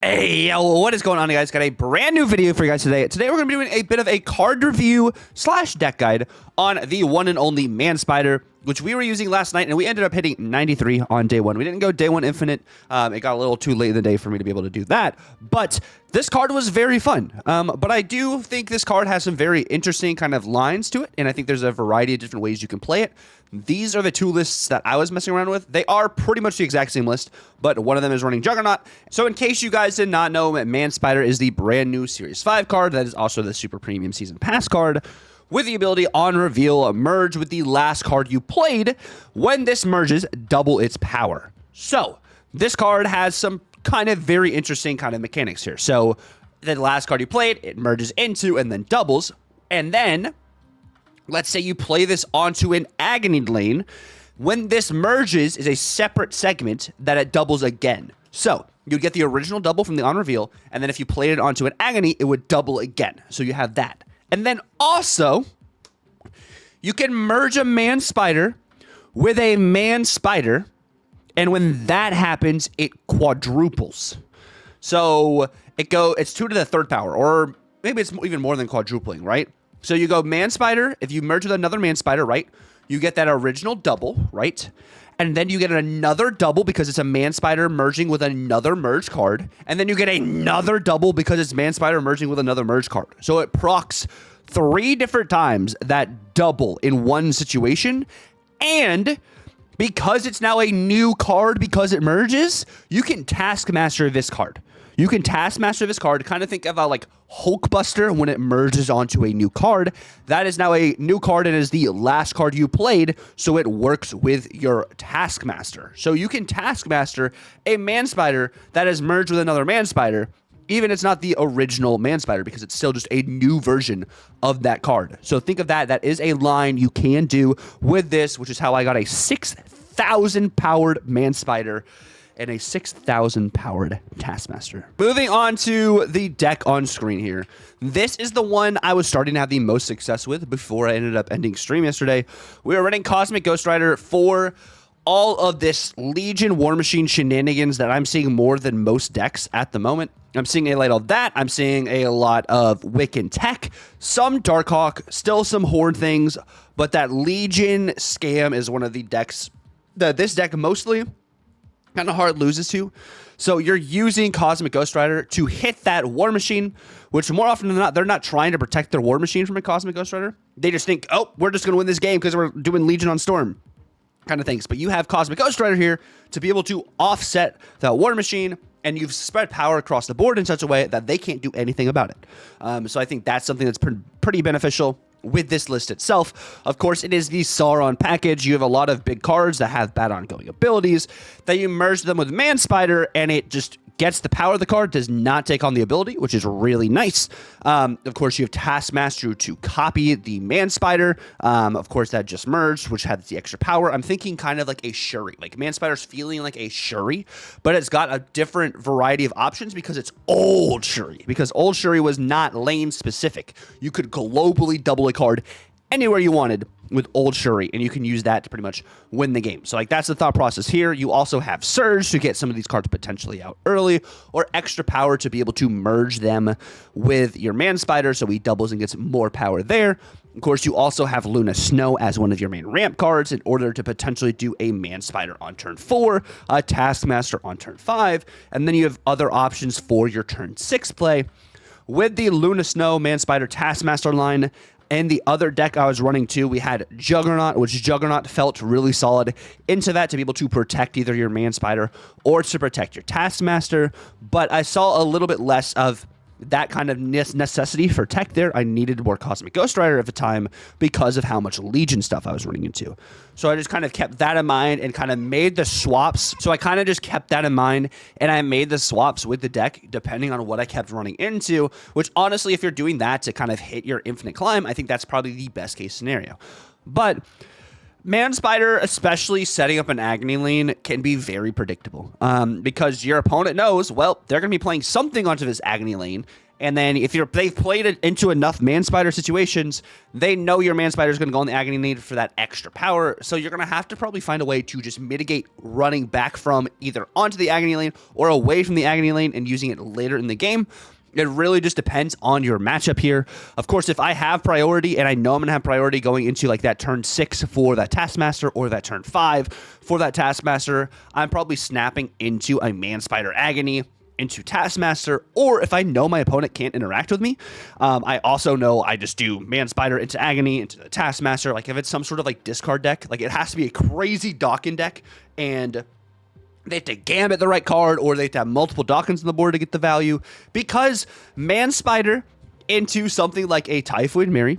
Hey, yo, what is going on, guys? Got a brand new video for you guys today. Today, we're going to be doing a bit of a card review / deck guide on the one and only Man Spider, which we were using last night, and we ended up hitting 93 on day one. We didn't go day one infinite. It got a little too late in the day for me to be able to do that, but this card was very fun. But I do think this card has some very interesting kind of lines to it, and I think there's a variety of different ways you can play it. These are the two lists that I was messing around with. They are pretty much the exact same list, but one of them is running Juggernaut. So in case you guys did not know, Man Spider is the brand new Series 5 card that is also the Super Premium Season Pass card, with the ability on reveal merge with the last card you played. When this merges, double its power. So this card has some kind of very interesting kind of mechanics here. So the last card you played, it merges into and then doubles, and then let's say you play this onto an Agony lane. When this merges is a separate segment that it doubles again. So you'd get the original double from the on reveal, and then if you played it onto an Agony, it would double again. So you have that. And then also, you can merge a Man Spider with a Man Spider, and when that happens, it quadruples. So it's 2 to the 3rd power, or maybe it's even more than quadrupling, right? So you go Man Spider, if you merge with another Man Spider, right? You get that original double, right? And then you get another double because it's a Man Spider merging with another merge card. And then you get another double because it's Man Spider merging with another merge card. So it procs 3 different times that double in one situation. And because it's now a new card because it merges, you can Taskmaster this card. You can Taskmaster this card, kind of think of a like Hulkbuster when it merges onto a new card. That is now a new card and is the last card you played, so it works with your Taskmaster. So you can Taskmaster a Man Spider that is merged with another Man Spider, even if it's not the original Man Spider, because it's still just a new version of that card. So think of that. That is a line you can do with this, which is how I got a 6,000 powered Man Spider and a 6,000 powered Taskmaster. Moving on to the deck on screen here. This is the one I was starting to have the most success with before I ended up ending stream yesterday. We were running Cosmic Ghost Rider for all of this Legion War Machine shenanigans that I'm seeing more than most decks at the moment. I'm seeing a lot of that. I'm seeing a lot of Wiccan Tech, some Darkhawk, still some Horde things, but that Legion scam is one of the decks that this deck mostly kind of hard loses to. So you're using Cosmic Ghost Rider to hit that War Machine, which more often than not, they're not trying to protect their War Machine from a Cosmic Ghost Rider. They just think, oh, we're just going to win this game because we're doing Legion on Storm kind of things. But you have Cosmic Ghost Rider here to be able to offset that War Machine, and you've spread power across the board in such a way that they can't do anything about it. So I think that's something that's pretty beneficial with this list itself. Of course, it is the Sauron package. You have a lot of big cards that have bad ongoing abilities that you merge them with Man Spider, and it just gets the power of the card, does not take on the ability, which is really nice. Of course, you have Taskmaster to copy the Man Spider. Of course, that just merged, which has the extra power. I'm thinking kind of like a Shuri. Like Man Spider's feeling like a Shuri, but it's got a different variety of options because it's old Shuri. Because old Shuri was not lane specific. You could globally double a card anywhere you wanted with old Shuri, and you can use that to pretty much win the game. So like that's the thought process here. You also have Surge to get some of these cards potentially out early, or extra power to be able to merge them with your Man Spider, so he doubles and gets more power there. Of course, you also have Luna Snow as one of your main ramp cards in order to potentially do a Man Spider on turn 4, a Taskmaster on turn 5, and then you have other options for your turn 6 play. With the Luna Snow, Man Spider, Taskmaster line, and the other deck I was running too, we had Juggernaut, which Juggernaut felt really solid into that to be able to protect either your Man Spider or to protect your Taskmaster. But I saw a little bit less of that kind of necessity for tech there. I needed more Cosmic Ghost Rider at the time because of how much Legion stuff I was running into. So I just kind of kept that in mind and kind of made the swaps. So I kind of just kept that in mind, and I made the swaps with the deck depending on what I kept running into, which honestly, if you're doing that to kind of hit your infinite climb, I think that's probably the best case scenario. But Man Spider, especially setting up an Agony lane, can be very predictable because your opponent knows, well, they're going to be playing something onto this Agony lane. And then if they've played it into enough Man Spider situations, they know your Man Spider is going to go on the Agony lane for that extra power. So you're going to have to probably find a way to just mitigate running back from either onto the Agony lane or away from the Agony lane and using it later in the game. It really just depends on your matchup here. Of course, if I have priority and I know I'm going to have priority going into like that turn 6 for that Taskmaster or that turn 5 for that Taskmaster, I'm probably snapping into a Man Spider Agony into Taskmaster, or if I know my opponent can't interact with me, I also know I just do Man Spider into Agony, into the Taskmaster. Like if it's some sort of like discard deck, like it has to be a crazy Dawkin deck, and they have to gambit the right card, or they have to have multiple Dawkins on the board to get the value, because Man Spider into something like a Typhoid Mary,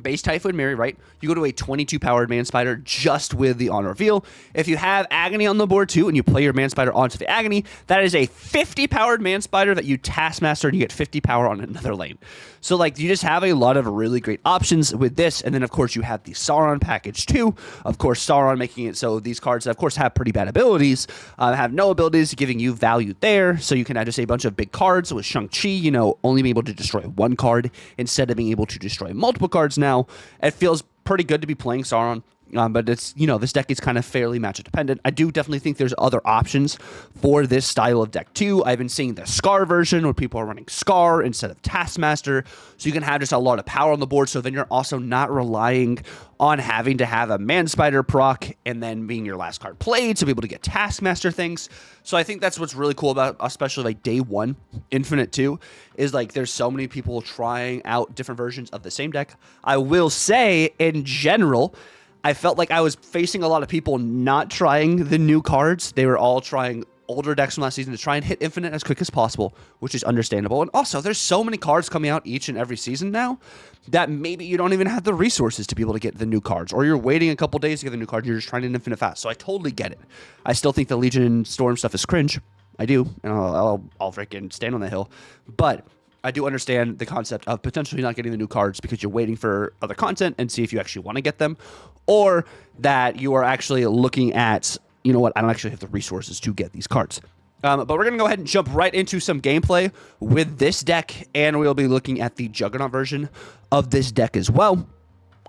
base Typhoid Mary, right? You go to a 22 powered Man Spider just with the On Reveal. If you have Agony on the board too, and you play your Man Spider onto the Agony, that is a 50 powered Man Spider that you Taskmaster and you get 50 power on another lane. So like you just have a lot of really great options with this. And then of course you have the Sauron package too. Of course, Sauron making it so these cards of course have pretty bad abilities, have no abilities, giving you value there. So you can have just a bunch of big cards with Shang-Chi, you know, only being able to destroy one card instead of being able to destroy multiple cards now. It feels pretty good to be playing Sauron, but it's, you know, this deck is kind of fairly matchup dependent. I do definitely think there's other options for this style of deck too. I've been seeing the Scar version where people are running Scar instead of Taskmaster, so you can have just a lot of power on the board, so then you're also not relying on having to have a Man Spider proc and then being your last card played to be able to get Taskmaster things. So I think that's what's really cool about especially like day one Infinite 2 is like there's so many people trying out different versions of the same deck. I will say in general, I felt like I was facing a lot of people not trying the new cards. They were all trying older decks from last season to try and hit Infinite as quick as possible, which is understandable. And also, there's so many cards coming out each and every season now that maybe you don't even have the resources to be able to get the new cards, or you're waiting a couple days to get the new card and you're just trying to hit Infinite fast. So I totally get it. I still think the Legion and Storm stuff is cringe. I do, and I'll freaking stand on the hill. But I do understand the concept of potentially not getting the new cards because you're waiting for other content and see if you actually want to get them, or that you are actually looking at, you know what, I don't actually have the resources to get these cards. But we're going to go ahead and jump right into some gameplay with this deck, and we'll be looking at the Juggernaut version of this deck as well.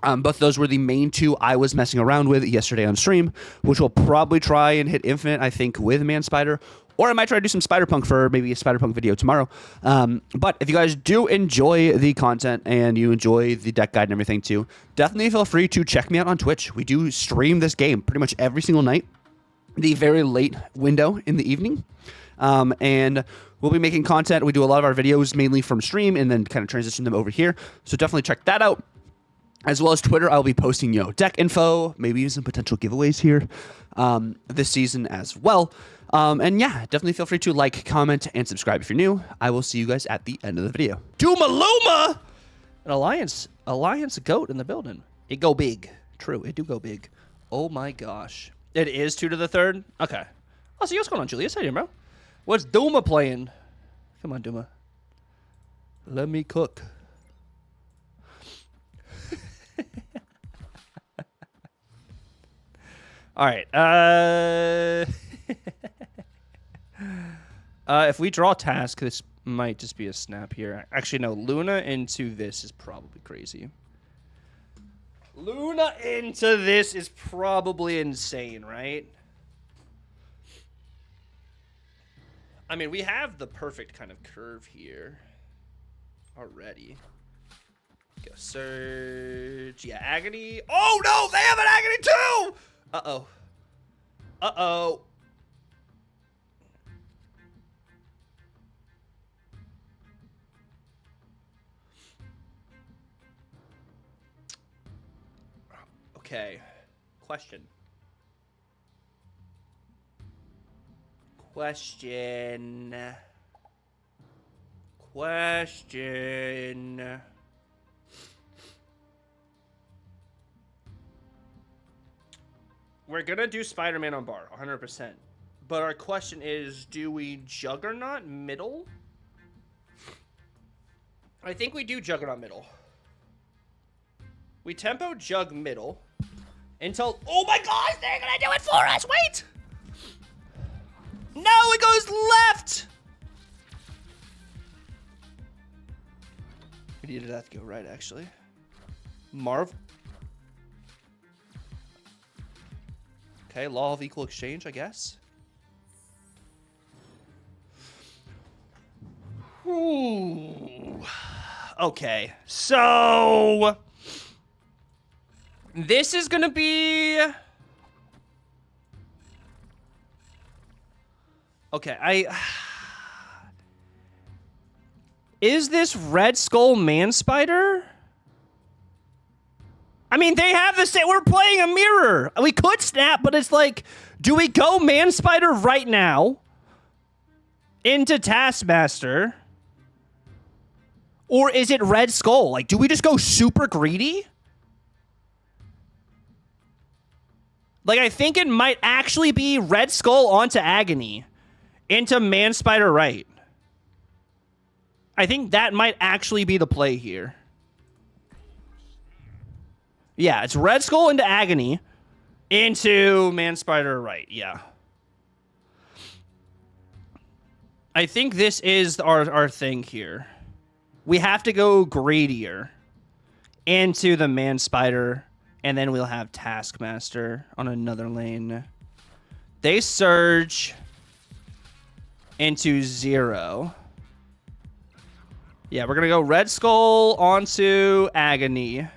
Both of those were the main two I was messing around with yesterday on stream, which we'll probably try and hit Infinite, I think, with Man Spider. Or I might try to do some Spider-Punk for maybe a Spider-Punk video tomorrow. But if you guys do enjoy the content and you enjoy the deck guide and everything too, definitely feel free to check me out on Twitch. We do stream this game pretty much every single night, the very late window in the evening. And we'll be making content. We do a lot of our videos mainly from stream and then kind of transition them over here. So definitely check that out. As well as Twitter, I'll be posting, you know, deck info, maybe even some potential giveaways here this season as well. And yeah, definitely feel free to like, comment, and subscribe if you're new. I will see you guys at the end of the video. Doomaluma! An alliance goat in the building. It go big. True, it do go big. Oh my gosh. It is 2 to the 3rd? Okay. Oh, see what's going on, Julius? How you doing, bro? What's Duma playing? Come on, Duma. Let me cook. All right. If we draw task, this might just be a snap here. Actually, no. Luna into this is probably crazy. Luna into this is probably insane, right? I mean, we have the perfect kind of curve here already. Go Surge. Yeah, Agony. Oh, no! They have an Agony, too! Uh-oh. Uh-oh. Okay. Question. We're gonna do Spider-Man on bar, 100%. But our question is, do we Juggernaut middle? I think we do Juggernaut middle. We tempo Jug middle. Until, oh my gosh, they're gonna do it for us. Wait. No, it goes left. We needed that to go right, actually. Marv. Okay, law of equal exchange, I guess. Ooh. Okay, so this is gonna be okay. Is this Red Skull Man Spider? I mean, they have the same. We're playing a mirror. We could snap, but it's like, do we go Man Spider right now into Taskmaster? Or is it Red Skull? Like, do we just go super greedy? Like, I think it might actually be Red Skull onto Agony into Man Spider right. I think that might actually be the play here. Yeah, it's Red Skull into Agony into Man Spider right. Yeah. I think this is our thing here. We have to go greedier into the Man Spider, and then we'll have Taskmaster on another lane. They surge into 0. Yeah, we're going to go Red Skull onto Agony.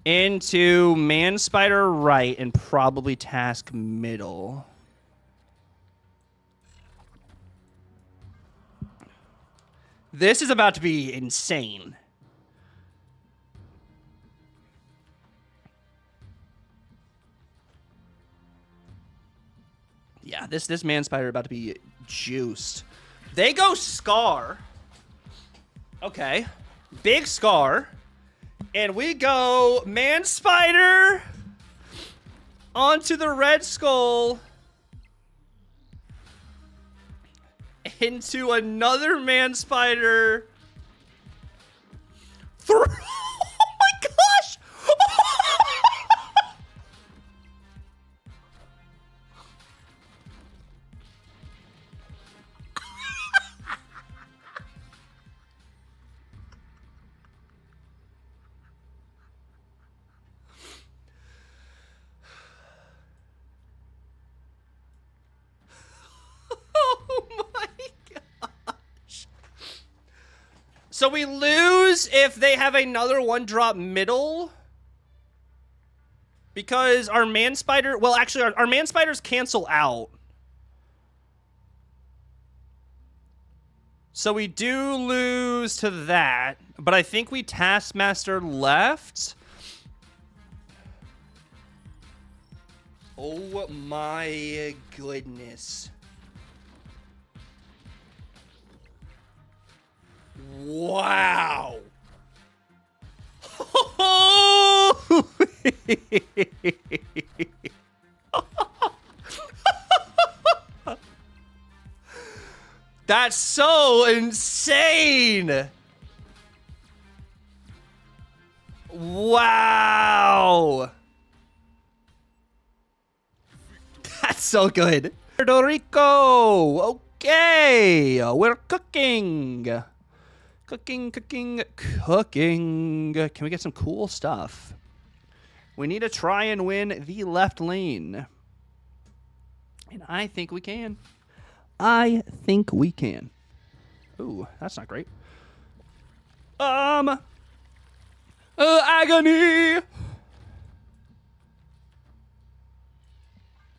Into Man Spider right and probably Task middle. This is about to be insane. Yeah, this Man Spider about to be juiced. They go Scar. Okay. Big Scar. And we go Man Spider onto the Red Skull. Into another Man Spider. Through. Oh my gosh! So we lose if they have another 1-drop middle. Because our Man Spider... Well, actually, our Man Spiders cancel out. So we do lose to that. But I think we Taskmaster left. Oh my goodness. Wow. That's so insane. Wow. That's so good. Puerto Rico. Okay. We're cooking. Cooking. Can we get some cool stuff? We need to try and win the left lane. And I think we can. Ooh, that's not great. Agony.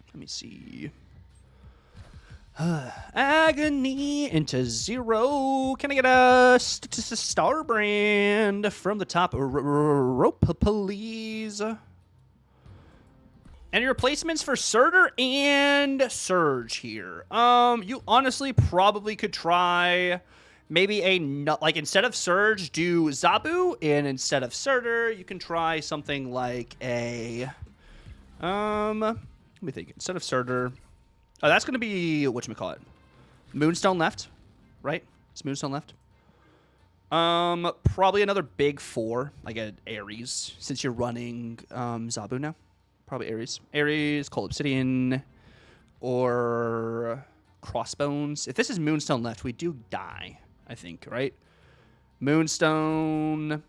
Let me see. Agony into 0. Can I get a star brand from the top rope, please? Any replacements for Surtur and Surge here? You honestly probably could try maybe like instead of Surge, do Zabu, and instead of Surtur, you can try something like a let me think. Instead of Surtur. Oh, that's going to be, whatchamacallit? Moonstone left, right? It's Moonstone left. Probably another big 4, like an Ares, since you're running Zabu now. Probably Ares. Ares, Cold Obsidian, or Crossbones. If this is Moonstone left, we do die, I think, right? Moonstone.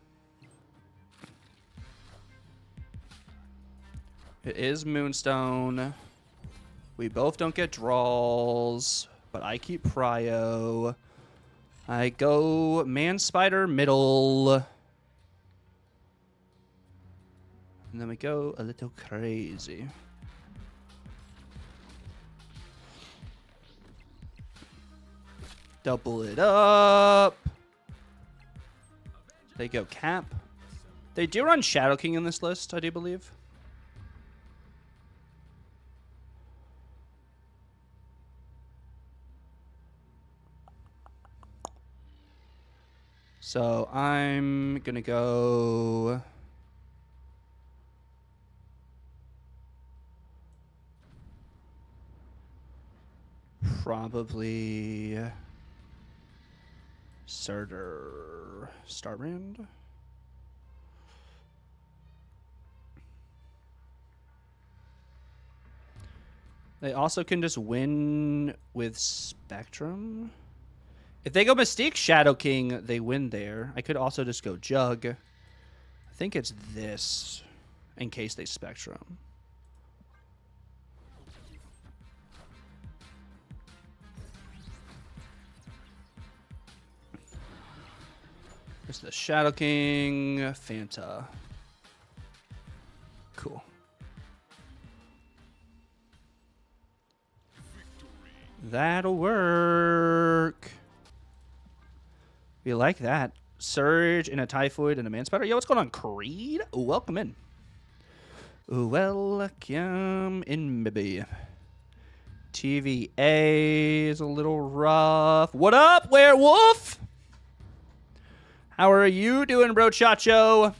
It is Moonstone. We both don't get draws, but I keep Prio. I go Man Spider middle. And then we go a little crazy. Double it up. They go Cap. They do run Shadow King in this list, I do believe. So I'm going to go... Probably... Surtur Starbrand. They also can just win with Spectrum. If they go Mystique Shadow King, they win there. I could also just go Jug. I think it's this in case they Spectrum. There's the Shadow King, Fanta. Cool. That'll work. We like that. Surge and a Typhoid and a Man Spider. Yo, what's going on, Creed? Welcome in. Welcome in, baby. TVA is a little rough. What up, Werewolf? How are you doing, bro, Chacho?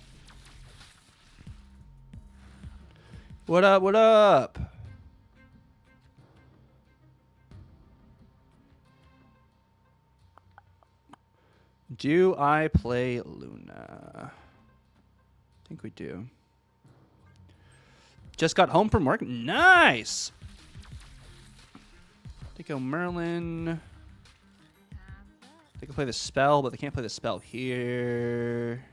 What up, what up? Do I play Luna? I think we do. Just got home from work. Nice! They go Merlin. They can play the spell, but they can't play the spell here.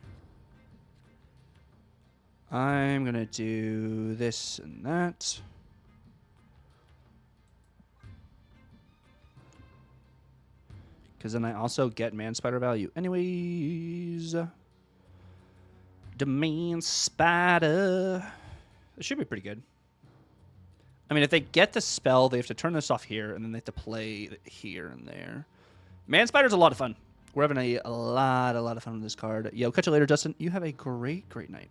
I'm going to do this and that. Because then I also get Man Spider value anyways. The Man Spider. It should be pretty good. I mean, if they get the spell, they have to turn this off here, and then they have to play here and there. Man Spider's a lot of fun. We're having a lot of fun with this card. Yo, catch you later, Justin. You have a great night.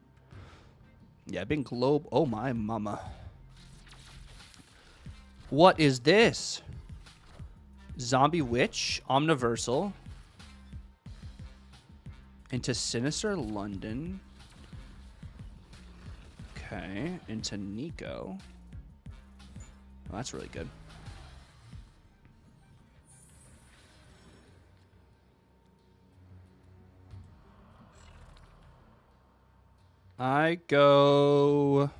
Yeah, big globe. Oh, my mama. What is this? Zombie Witch, Omniversal, into Sinister London. Okay, into Nico. Oh, that's really good. I go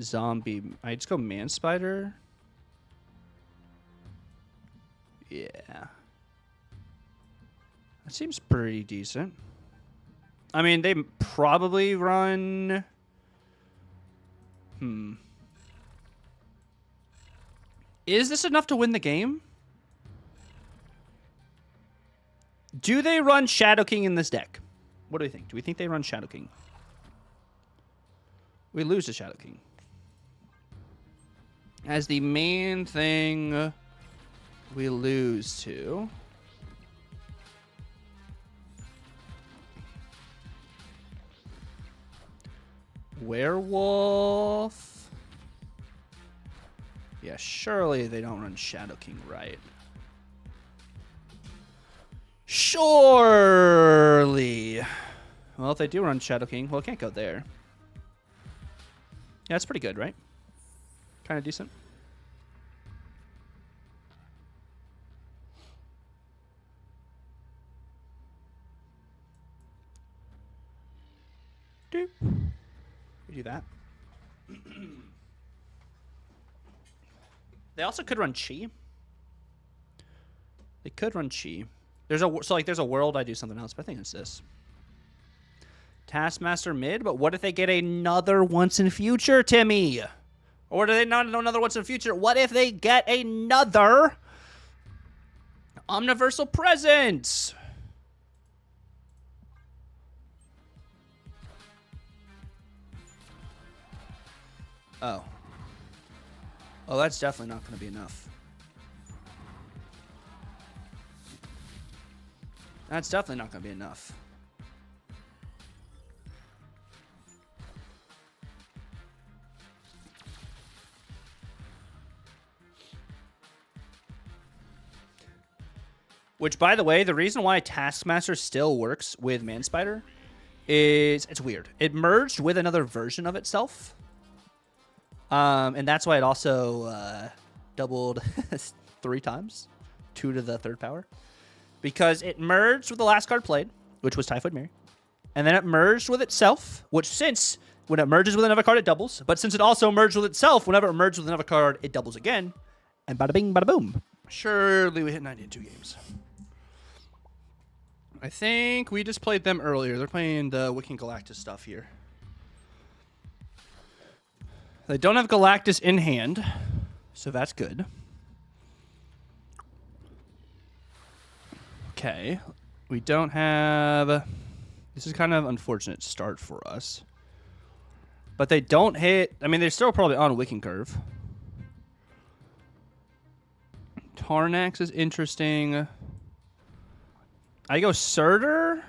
zombie. I just go Man Spider. Yeah. That seems pretty decent. I mean, they probably run... Is this enough to win the game? Do they run Shadow King in this deck? What do we think? Do we think they run Shadow King? We lose to Shadow King. As the main thing we lose to... Werewolf. Yeah, surely they don't run Shadow King, right? Surely. Well, if they do run Shadow King, well, it can't go there. Yeah, it's pretty good, right? Kind of decent. We do that. They also could run Chi. They could run Chi. There's a world I do something else, but I think it's this. Taskmaster mid, but what if they get another once in future, Timmy? Or do they not know another once in future? What if they get another Omniversal Presence? Oh. Oh, that's definitely not going to be enough. That's definitely not going to be enough. Which, by the way, the reason why Taskmaster still works with Manspider is it's weird. It merged with another version of itself. And that's why it also doubled 3 times, 2 to the 3rd power. Because it merged with the last card played, which was Typhoid Mary. And then it merged with itself, which when it merges with another card, it doubles. But since it also merged with itself, whenever it merges with another card, it doubles again. And bada bing, bada boom. Surely we hit 90 in 2 games. I think we just played them earlier. They're playing the Wiccan Galactus stuff here. They don't have Galactus in hand, so that's good. Okay. We don't have... This is kind of an unfortunate start for us. But they don't hit... I mean, they're still probably on Wiccan Curve. Tarnax is interesting. I go Surtur.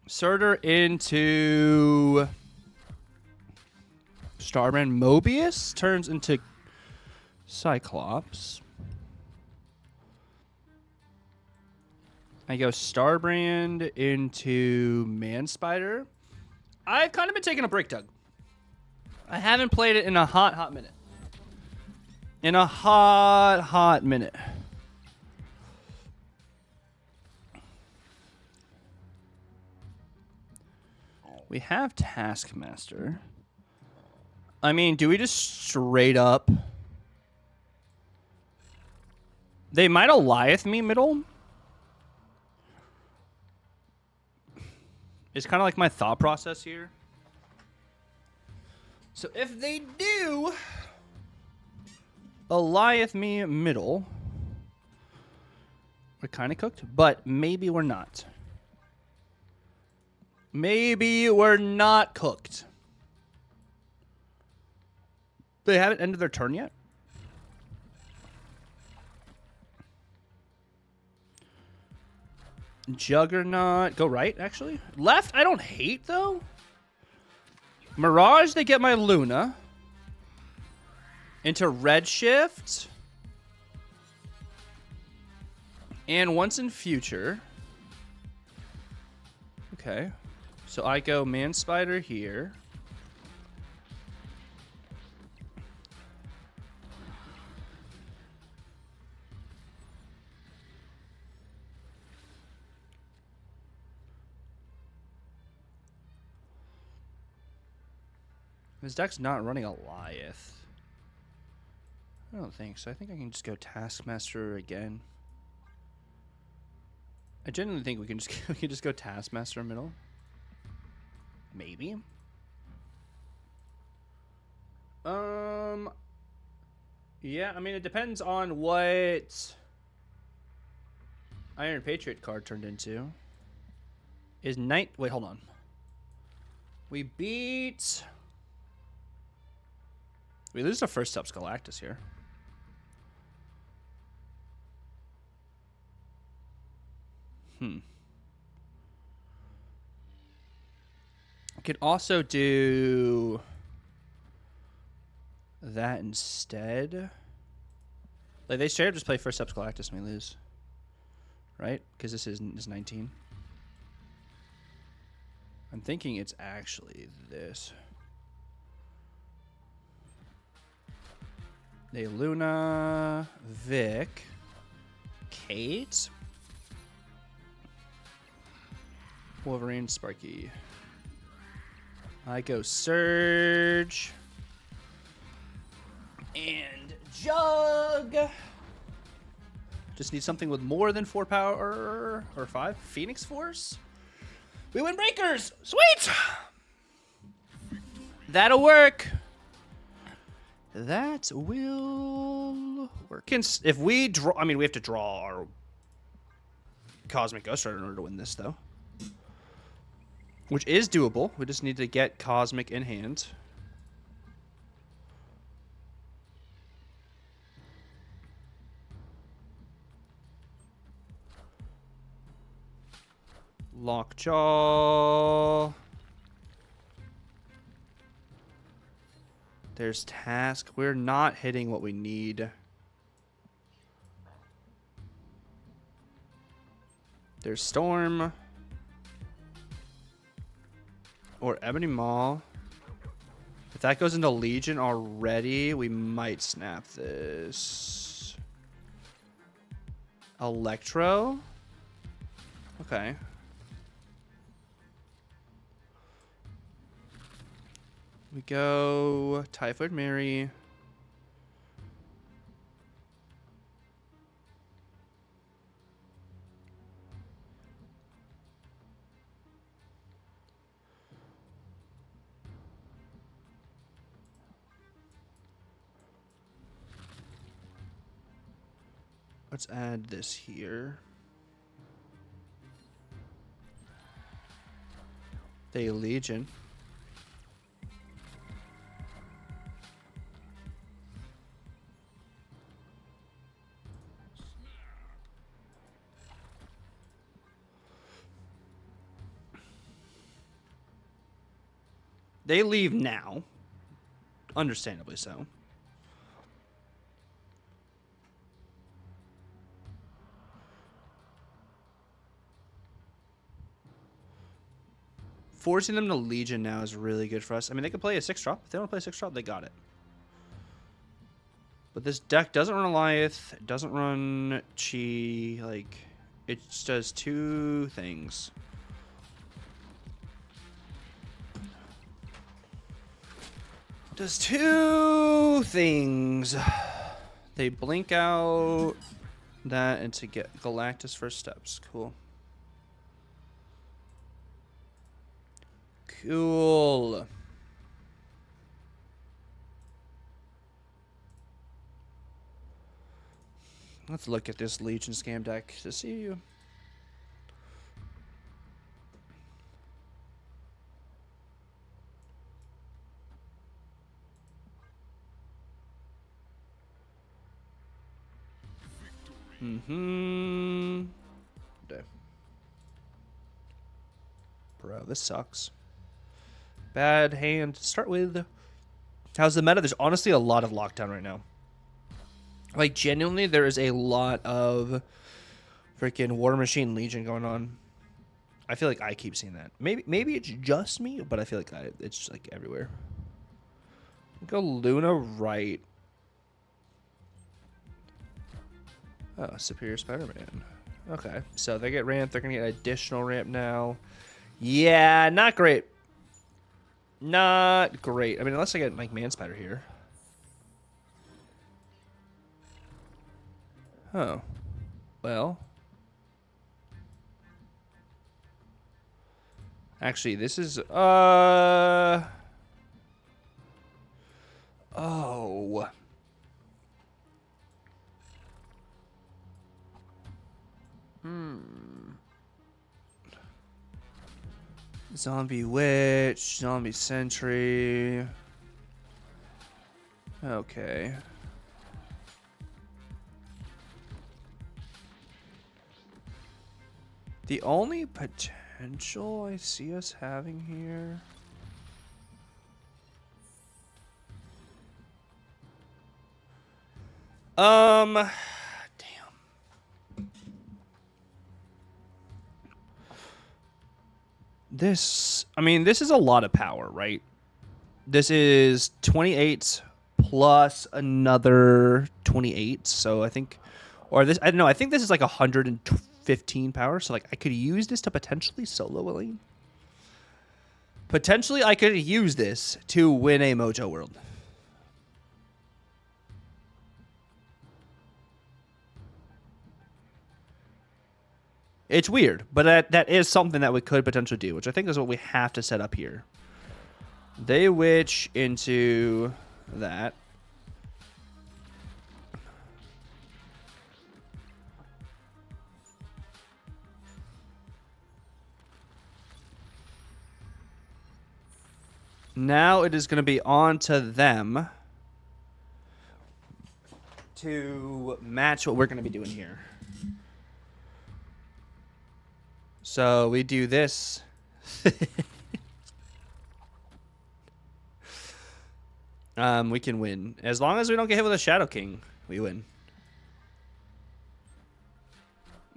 Surtur into Starbrand. Mobius turns into Cyclops. I go Starbrand into Manspider. I've kind of been taking a break, Doug. I haven't played it in a hot minute. In a hot minute. We have Taskmaster. I mean, do we just straight up... They might Eliath me middle. It's kind of like my thought process here. So if they do Eliath me middle, we're kind of cooked, but maybe we're not. Maybe we're not cooked. They haven't ended their turn yet. Juggernaut. Go right, actually. Left, I don't hate, though. Mirage, they get my Luna. Into Redshift. And once in future. Okay. So I go Manspider here. This deck's not running Eliath. I don't think so. I think I can just go Taskmaster again. I genuinely think we can just go Taskmaster middle. Maybe. Yeah, I mean it depends on what Iron Patriot card turned into. Is Knight... Wait, hold on. We beat... We lose the first Subs Galactus here. I could also do that instead. Like they straight up just play first Subs Galactus and we lose. Right? Because this is 19. I'm thinking it's actually this. They Luna, Vic, Kate. Wolverine, Sparky. I go Surge. And Jug. Just need something with more than 4 power or 5. Phoenix Force. We win Breakers. Sweet. That'll work. That will work. If we draw, I mean, we have to draw our Cosmic Ghost Rider in order to win this, though. Which is doable. We just need to get Cosmic in hand. Lockjaw. There's Task. We're not hitting what we need. There's Storm. Or Ebony Maw. If that goes into Legion already, we might snap this. Electro. Okay. We go Typhoid Mary. Let's add this here. The Legion. They leave now. Understandably so. Forcing them to Legion now is really good for us. I mean, they could play a 6-drop. If they want to play a 6-drop, they got it. But this deck doesn't run Goliath. It doesn't run Chi. Like, it just does 2 things. Does 2 things. They blink out that and to get Galactus First Steps. Cool. Cool. Let's look at this Legion scam deck to see you. Okay. Bro, this sucks. Bad hand to start with. How's the meta? There's honestly a lot of lockdown right now. Like, genuinely, there is a lot of freaking War Machine Legion going on. I feel like I keep seeing that. Maybe it's just me, but I feel like it's just like everywhere. Go Luna right. Oh, Superior Spider-Man. Okay, so they get ramp. They're going to get additional ramp now. Yeah, not great. Not great. I mean, unless I get, like, Man Spider here. Oh. Well. Actually, this is, Oh. Zombie Witch, Zombie Sentry. Okay. The only potential I see us having here. Damn. This, I mean, this is a lot of power, right? This is 28 plus another 28. So I think, or this, I don't know. I think this is like 150 15 power. So, like, I could use this to potentially solo a lane. Potentially, I could use this to win a Mojo World. It's weird, but that is something that we could potentially do, which I think is what we have to set up here. They witch into that. Now it is going to be on to them to match what we're going to be doing here. So we do this. We can win. As long as we don't get hit with a Shadow King, we win.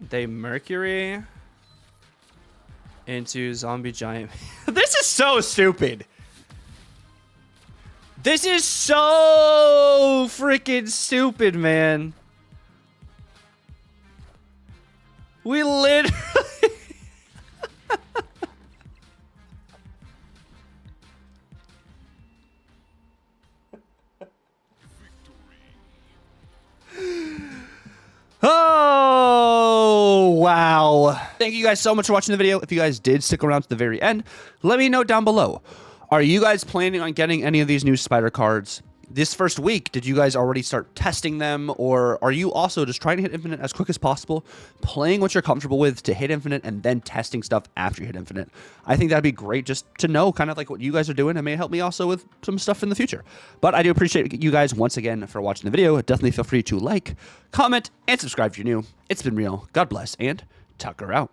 They Mercury into Zombie Giant. This is so stupid. This is so freaking stupid, man. We literally... Oh, wow. Thank you guys so much for watching the video. If you guys did stick around to the very end, let me know down below. Are you guys planning on getting any of these new spider cards this first week? Did you guys already start testing them? Or are you also just trying to hit infinite as quick as possible, playing what you're comfortable with to hit infinite and then testing stuff after you hit infinite? I think that'd be great just to know kind of like what you guys are doing. It may help me also with some stuff in the future. But I do appreciate you guys once again for watching the video. Definitely feel free to like, comment, and subscribe if you're new. It's been real. God bless, and Tucker out.